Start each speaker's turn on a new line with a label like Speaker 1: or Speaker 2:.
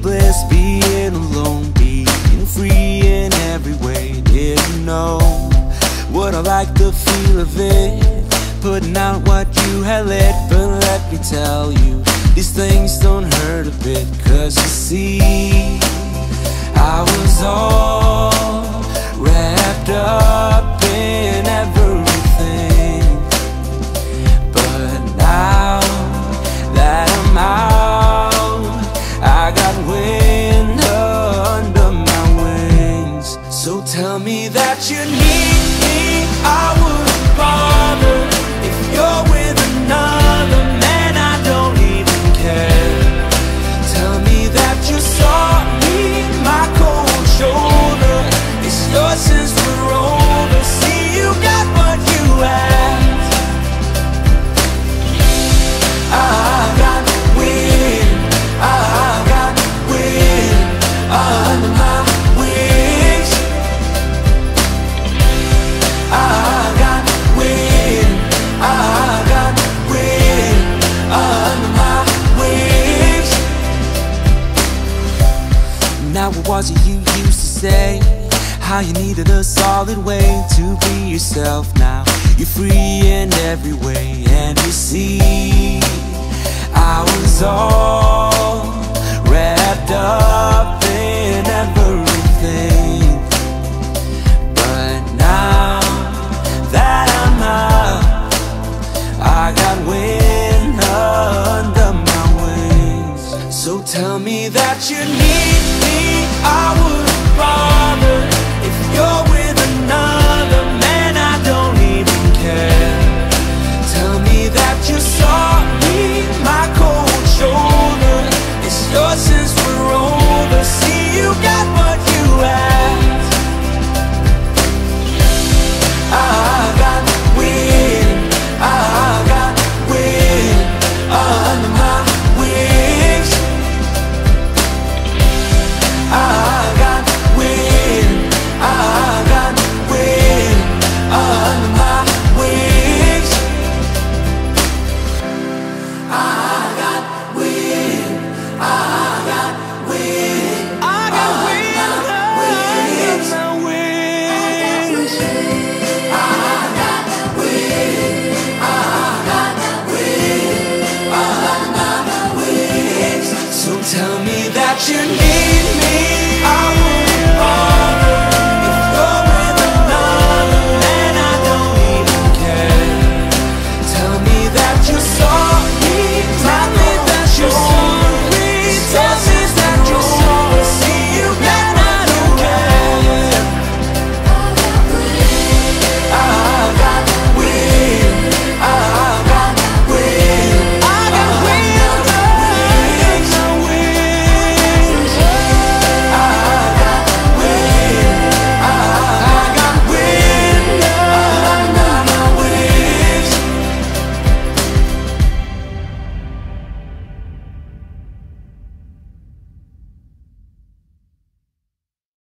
Speaker 1: bliss, being alone, being free in every way. Didn't know what I like the feel of it, putting out what you had lit. But let me tell you, these things don't hurt a bit. Cause you see, I was all wrapped up in everything, but now that I'm out, I got wind under my wings. So tell me that you need me, I wouldn't bother. If you're with another man, I don't even care. Tell me that you're sorry, my cold shoulder is yours since we're older. See, you got what you asked. I got wind, I got wind under my wings. I got wind, I got wind under my wings. Now what was it you used to say? How you needed a solid way to be yourself. Now you're free in every way. And you see, I was all wrapped up in everything, but now that I'm out, I got wind under my wings. So tell me that you need me, I wouldn't bother. If you're with another man, I don't even care. Tell me that you're sorry, my cold shoulder is yours since we're older. See, you got what you asked. I got wind, I got wind under my wings. I got wind, I got wind under my wings. I got wind, I got wind, I got wind under my wings. I got wind, I got wind under my wings. So tell me that you need